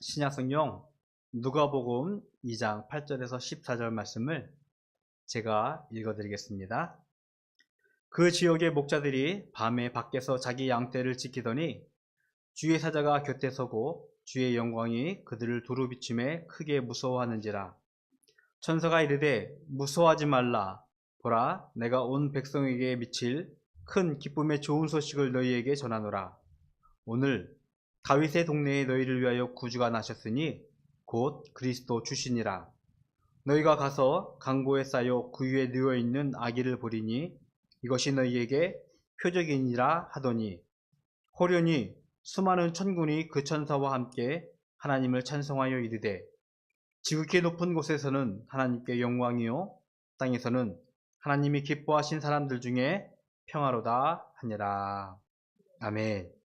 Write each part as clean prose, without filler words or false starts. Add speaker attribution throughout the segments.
Speaker 1: 신약성경 누가복음 2장 8절에서 14절 말씀을 제가 읽어드리겠습니다. 그 지역의 목자들이 밤에 밖에서 자기 양떼를 지키더니 주의 사자가 곁에 서고 주의 영광이 그들을 두루 비춤에 크게 무서워하는지라. 천사가 이르되 무서워하지 말라. 보라, 내가 온 백성에게 미칠 큰 기쁨의 좋은 소식을 너희에게 전하노라. 오늘 다윗의 동네에 너희를 위하여 구주가 나셨으니 곧 그리스도 주시니라. 너희가 가서 강보에 쌓여 그 위에 누워있는 아기를 보리니 이것이 너희에게 표적이니라 하더니, 호련히 수많은 천군이 그 천사와 함께 하나님을 찬송하여 이르되, 지극히 높은 곳에서는 하나님께 영광이요 땅에서는 하나님이 기뻐하신 사람들 중에 평화로다 하니라. 아멘.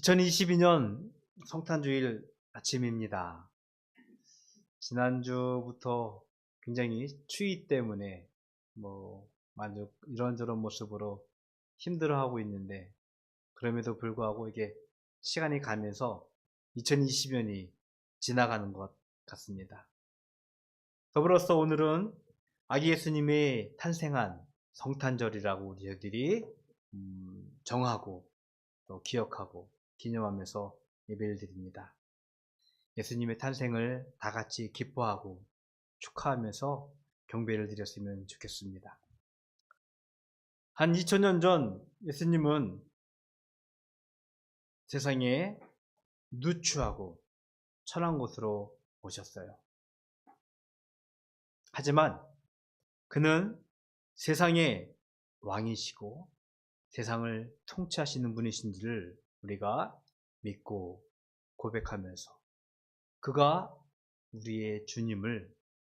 Speaker 1: 2022년 성탄주일 아침입니다. 지난주부터 굉장히 추위 때문에 만약 이런저런 모습으로 힘들어하고 있는데, 그럼에도 불구하고 이게 시간이 가면서 2020년이 지나가는 것 같습니다. 더불어서 오늘은 아기 예수님의 탄생한 성탄절이라고 우리들이 정하고 또 기억하고 기념하면서 예배를 드립니다. 예수님의 탄생을 다 같이 기뻐하고 축하하면서 경배를 드렸으면 좋겠습니다. 한 2000년 전 예수님은 세상에 누추하고 천한 곳으로 오셨어요. 하지만 그는 세상의 왕이시고 세상을 통치하시는 분이신지를 우리가 믿고 고백하면서 그가 우리의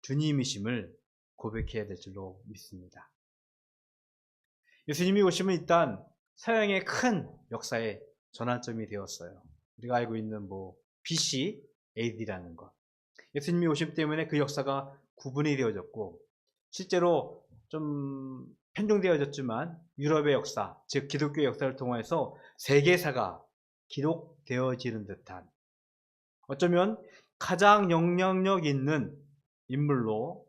Speaker 1: 주님이심을 고백해야 될 줄로 믿습니다. 예수님이 오심은 일단 서양의 큰 역사의 전환점이 되었어요. 우리가 알고 있는 BC, AD라는 것. 예수님이 오심 때문에 그 역사가 구분이 되어졌고, 실제로 좀 편중되어졌지만 유럽의 역사, 즉 기독교의 역사를 통해서 세계사가 기록되어지는 듯한, 어쩌면 가장 영향력 있는 인물로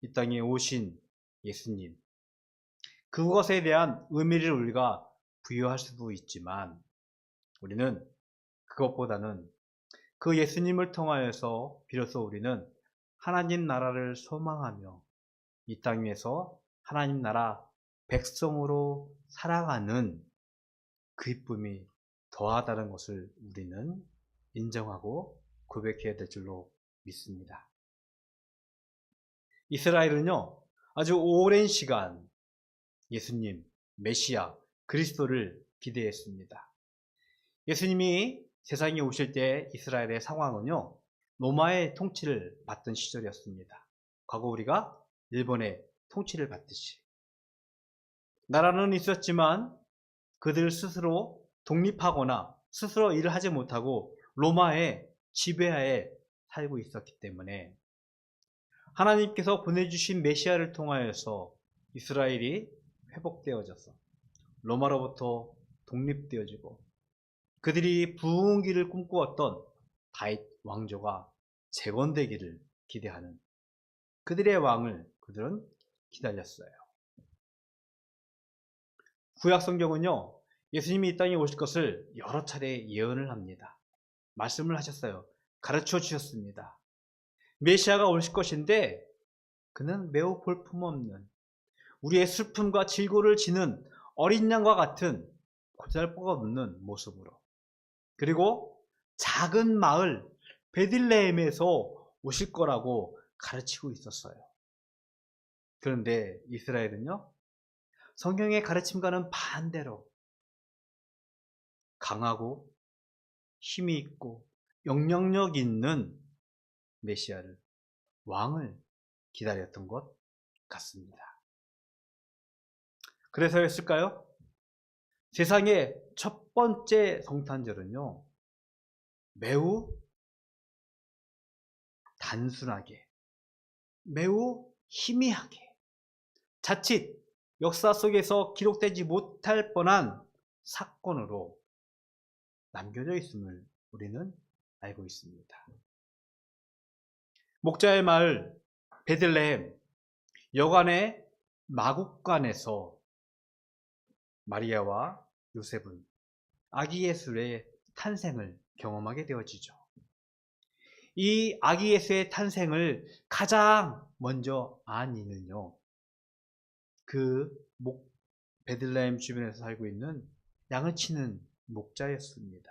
Speaker 1: 이 땅에 오신 예수님, 그것에 대한 의미를 우리가 부여할 수도 있지만, 우리는 그것보다는 그 예수님을 통하여서 비로소 우리는 하나님 나라를 소망하며 이 땅 위에서 하나님 나라 백성으로 살아가는 그 기쁨이 더하다는 것을 우리는 인정하고 고백해야 될 줄로 믿습니다. 이스라엘은요, 아주 오랜 시간 예수님, 메시아, 그리스도를 기대했습니다. 예수님이 세상에 오실 때 이스라엘의 상황은요, 로마의 통치를 받던 시절이었습니다. 과거 우리가 일본의 통치를 받듯이. 나라는 있었지만 그들 스스로 독립하거나 스스로 일을 하지 못하고 로마의 지배하에 살고 있었기 때문에 하나님께서 보내주신 메시아를 통하여서 이스라엘이 회복되어져서 로마로부터 독립되어지고 그들이 부흥기를 꿈꾸었던 다윗 왕조가 재건되기를 기대하는 그들의 왕을 그들은 기다렸어요. 구약 성경은요, 예수님이 이 땅에 오실 것을 여러 차례 예언을 합니다. 말씀을 하셨어요. 가르쳐 주셨습니다. 메시아가 오실 것인데 그는 매우 볼품없는, 우리의 슬픔과 질고를 지는 어린 양과 같은 보잘것없는 모습으로, 그리고 작은 마을 베들레헴에서 오실 거라고 가르치고 있었어요. 그런데 이스라엘은요, 성경의 가르침과는 반대로 강하고 힘이 있고 영향력 있는 메시아를, 왕을 기다렸던 것 같습니다. 그래서였을까요? 세상의 첫 번째 성탄절은요, 매우 단순하게, 매우 희미하게, 자칫 역사 속에서 기록되지 못할 뻔한 사건으로 남겨져 있음을 우리는 알고 있습니다. 목자의 마을 베들레헴 여관의 마국간에서 마리아와 요셉은 아기 예수의 탄생을 경험하게 되어지죠. 이 아기 예수의 탄생을 가장 먼저 안 이는요, 그 베들레헴 주변에서 살고 있는 양을 치는 목자였습니다.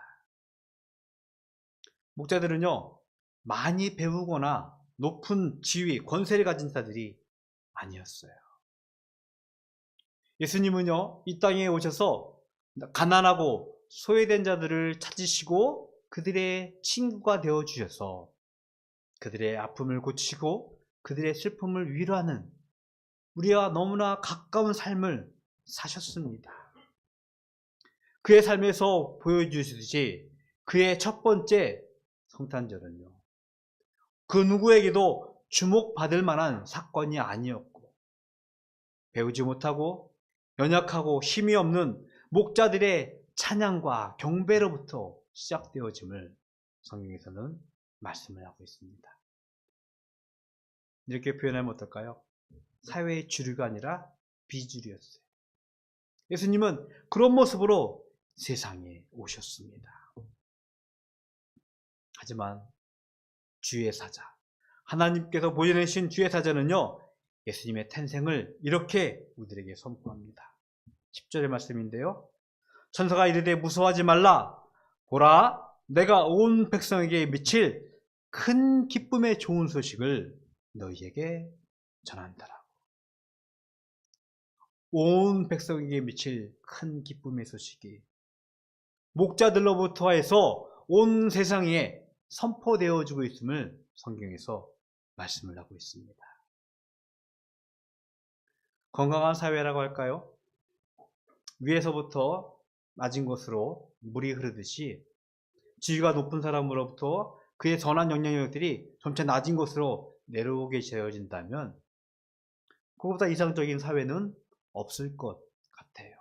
Speaker 1: 목자들은요, 많이 배우거나 높은 지위, 권세를 가진 자들이 아니었어요. 예수님은요, 이 땅에 오셔서 가난하고 소외된 자들을 찾으시고 그들의 친구가 되어 주셔서 그들의 아픔을 고치고 그들의 슬픔을 위로하는 우리와 너무나 가까운 삶을 사셨습니다. 그의 삶에서 보여주시듯이 그의 첫 번째 성탄절은요, 그 누구에게도 주목받을 만한 사건이 아니었고, 배우지 못하고 연약하고 힘이 없는 목자들의 찬양과 경배로부터 시작되어짐을 성경에서는 말씀을 하고 있습니다. 이렇게 표현하면 어떨까요? 사회의 주류가 아니라 비주류였어요. 예수님은 그런 모습으로 세상에 오셨습니다. 하지만 주의 사자, 하나님께서 보여내신 주의 사자는요, 예수님의 탄생을 이렇게 우리에게 선포합니다. 10절의 말씀인데요, 천사가 이르되 무서워하지 말라. 보라, 내가 온 백성에게 미칠 큰 기쁨의 좋은 소식을 너희에게 전한다라고. 온 백성에게 미칠 큰 기쁨의 소식이 목자들로부터 해서 온 세상에 선포되어지고 있음을 성경에서 말씀을 하고 있습니다. 건강한 사회라고 할까요? 위에서부터 낮은 곳으로 물이 흐르듯이 지위가 높은 사람으로부터 그의 선한 영향력들이 점차 낮은 곳으로 내려오게 되어진다면 그것보다 이상적인 사회는 없을 것 같아요.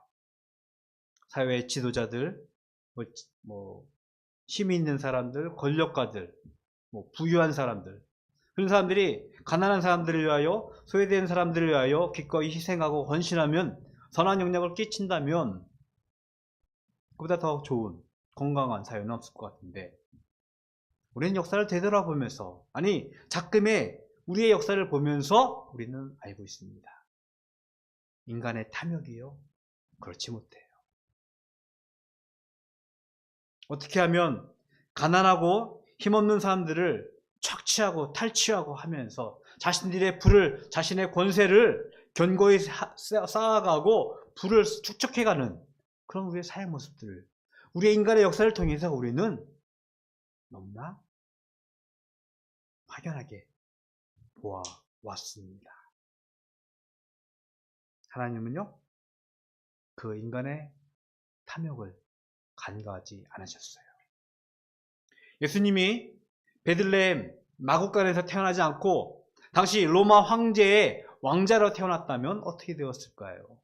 Speaker 1: 사회의 지도자들, 힘이 있는 사람들, 권력가들, 부유한 사람들, 그런 사람들이 가난한 사람들을 위하여, 소외된 사람들을 위하여 기꺼이 희생하고 헌신하면, 선한 영향을 끼친다면 그보다 더 좋은 건강한 사회는 없을 것 같은데, 우리는 역사를 되돌아보면서, 아니 작금의 우리의 역사를 보면서 우리는 알고 있습니다. 인간의 탐욕이요, 그렇지 못해요. 어떻게 하면 가난하고 힘없는 사람들을 착취하고 탈취하고 하면서 자신들의 부를, 자신의 권세를 견고히 쌓아가고 부를 축적해가는 그런 우리의 사회 모습들을, 우리의 인간의 역사를 통해서 우리는 너무나 확연하게 보아왔습니다. 하나님은요, 그 인간의 탐욕을 간과하지 않으셨어요. 예수님이 베들레헴 마국간에서 태어나지 않고 당시 로마 황제의 왕자로 태어났다면 어떻게 되었을까요?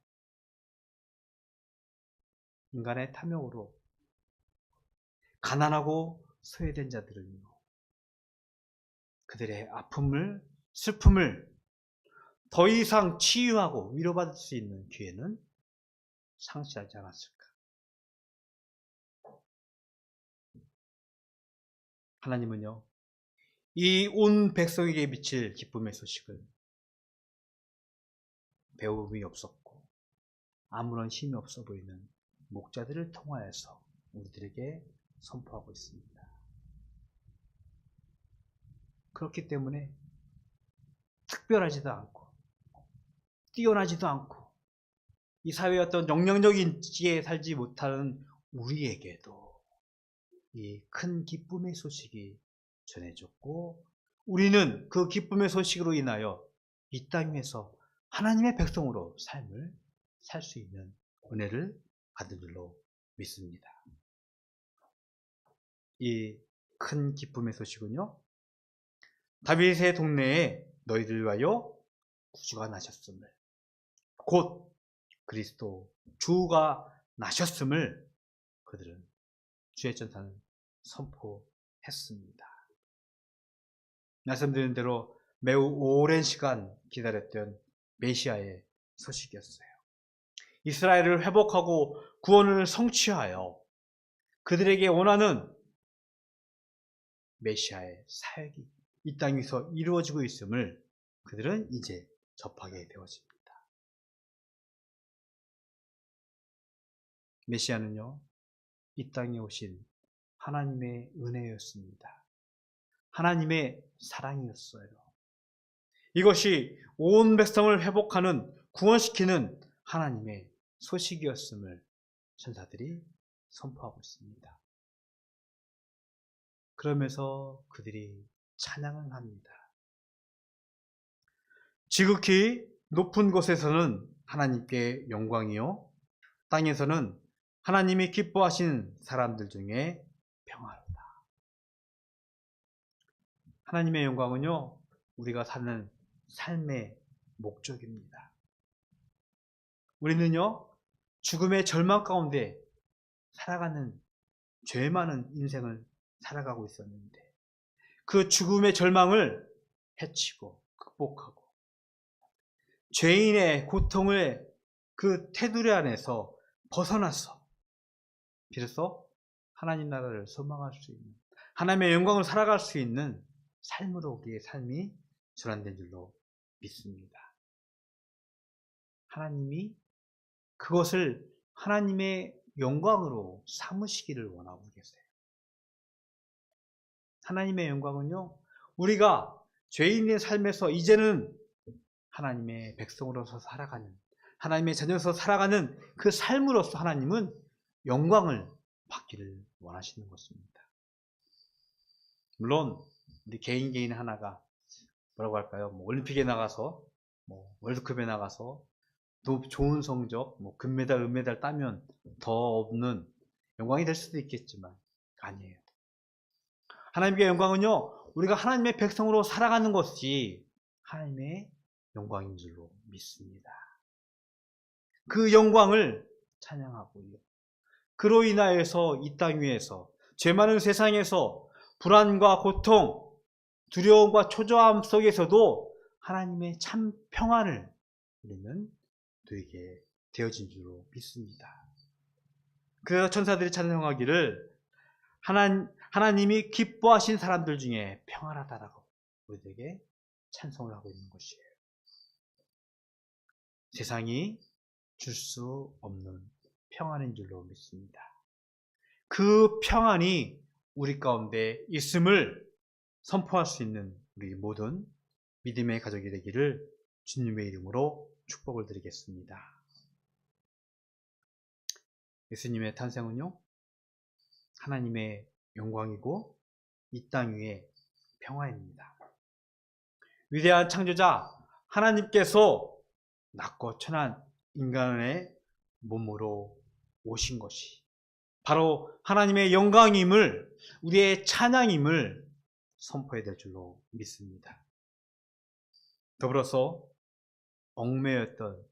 Speaker 1: 인간의 탐욕으로 가난하고 소외된 자들은요, 그들의 아픔을, 슬픔을 더 이상 치유하고 위로받을 수 있는 기회는 상실하지 않았을까? 하나님은요, 이 온 백성에게 미칠 기쁨의 소식을 배움이 없었고 아무런 힘이 없어 보이는 목자들을 통하여서 우리들에게 선포하고 있습니다. 그렇기 때문에 특별하지도 않고 뛰어나지도 않고 이 사회의 어떤 영향력인 지에 살지 못하는 우리에게도 이 큰 기쁨의 소식이 전해졌고, 우리는 그 기쁨의 소식으로 인하여 이 땅에서 하나님의 백성으로 삶을 살 수 있는 은혜를 받은 줄로 믿습니다. 이 큰 기쁨의 소식은요, 다윗의 동네에 너희들 위하여 구주가 나셨음을, 곧 그리스도 주가 나셨음을 그들은, 주의 전사는 선포했습니다. 말씀드린 대로 매우 오랜 시간 기다렸던 메시아의 소식이었어요. 이스라엘을 회복하고 구원을 성취하여 그들에게 원하는 메시아의 사역이 이 땅에서 이루어지고 있음을 그들은 이제 접하게 되어집니다. 메시아는요, 이 땅에 오신 하나님의 은혜였습니다. 하나님의 사랑이었어요. 이것이 온 백성을 회복하는, 구원시키는 하나님의 소식이었음을 천사들이 선포하고 있습니다. 그러면서 그들이 찬양을 합니다. 지극히 높은 곳에서는 하나님께 영광이요, 땅에서는 하나님이 기뻐하신 사람들 중에 평화로다. 하나님의 영광은요, 우리가 사는 삶의 목적입니다. 우리는요, 죽음의 절망 가운데 살아가는 죄 많은 인생을 살아가고 있었는데 그 죽음의 절망을 해치고 극복하고 죄인의 고통을 그 테두리 안에서 벗어나서 비로소 하나님 나라를 소망할 수 있는, 하나님의 영광을 살아갈 수 있는 삶으로 우리의 삶이 전환된 줄로 믿습니다. 하나님이 그것을 하나님의 영광으로 삼으시기를 원하고 계세요. 하나님의 영광은요, 우리가 죄인의 삶에서 이제는 하나님의 백성으로서 살아가는, 하나님의 자녀로서 살아가는 그 삶으로서 하나님은 영광을 받기를 원하시는 것입니다. 물론 우리 개인 하나가 뭐라고 할까요? 올림픽에 나가서, 월드컵에 나가서 또 좋은 성적, 금메달, 은메달 따면 더 없는 영광이 될 수도 있겠지만 아니에요. 하나님의 영광은요, 우리가 하나님의 백성으로 살아가는 것이 하나님의 영광인 줄로 믿습니다. 그 영광을 찬양하고요, 그로 인하여서 이 땅 위에서 죄 많은 세상에서 불안과 고통, 두려움과 초조함 속에서도 하나님의 참 평안을 우리는 누리게 되어진 줄로 믿습니다. 그래서 천사들이 찬양하기를 하나님이 기뻐하신 사람들 중에 평안하다라고 우리에게 찬송을 하고 있는 것이에요. 세상이 줄 수 없는 평안인 줄로 믿습니다. 그 평안이 우리 가운데 있음을 선포할 수 있는 우리 모든 믿음의 가족이 되기를 주님의 이름으로 축복을 드리겠습니다. 예수님의 탄생은요, 하나님의 영광이고 이 땅 위에 평화입니다. 위대한 창조자 하나님께서 낮고 천한 인간의 몸으로 오신 것이 바로 하나님의 영광임을, 우리의 찬양임을 선포해야 될 줄로 믿습니다. 더불어서 얽매였던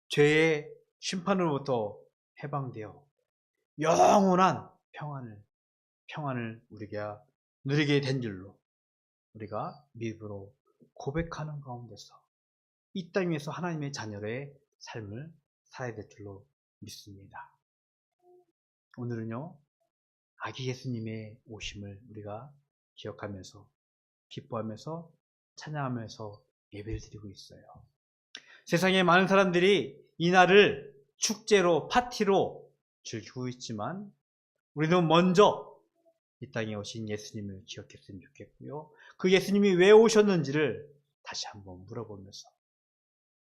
Speaker 1: 죄의 심판으로부터 해방되어 영원한 평안을 우리가 누리게 된 줄로 우리가 믿음으로 고백하는 가운데서 이 땅 위에서 하나님의 자녀의 삶을 살아야 될 줄로 믿습니다. 오늘은요, 아기 예수님의 오심을 우리가 기억하면서 기뻐하면서 찬양하면서 예배를 드리고 있어요. 세상에 많은 사람들이 이 날을 축제로, 파티로 즐기고 있지만 우리는 먼저 이 땅에 오신 예수님을 기억했으면 좋겠고요, 그 예수님이 왜 오셨는지를 다시 한번 물어보면서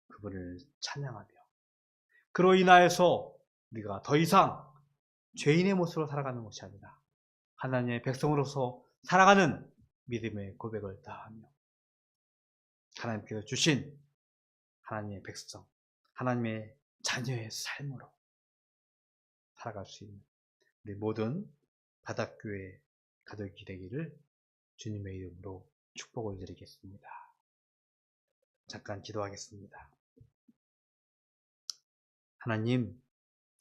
Speaker 1: 그분을 찬양하며 그로 인하여서 우리가 더 이상 죄인의 모습으로 살아가는 것이 아니라 하나님의 백성으로서 살아가는 믿음의 고백을 다하며 하나님께서 주신 하나님의 백성, 하나님의 자녀의 삶으로 살아갈 수 있는 우리 모든 바닷교회 가족이 되기를 주님의 이름으로 축복을 드리겠습니다. 잠깐 기도하겠습니다. 하나님,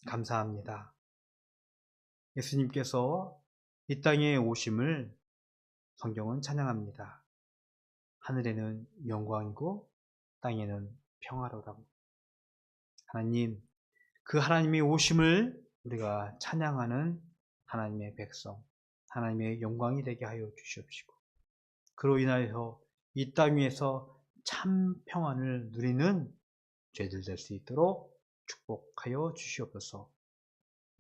Speaker 1: 감사합니다. 예수님께서 이 땅에 오심을 성경은 찬양합니다. 하늘에는 영광이고 땅에는 평화로라고. 하나님, 그 하나님의 오심을 우리가 찬양하는 하나님의 백성, 하나님의 영광이 되게 하여 주시옵시고, 그로 인하여 이 땅 위에서 참 평안을 누리는 죄들 될 수 있도록 축복하여 주시옵소서.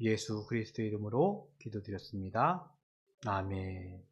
Speaker 1: 예수 그리스도의 이름으로 기도드렸습니다. 아멘.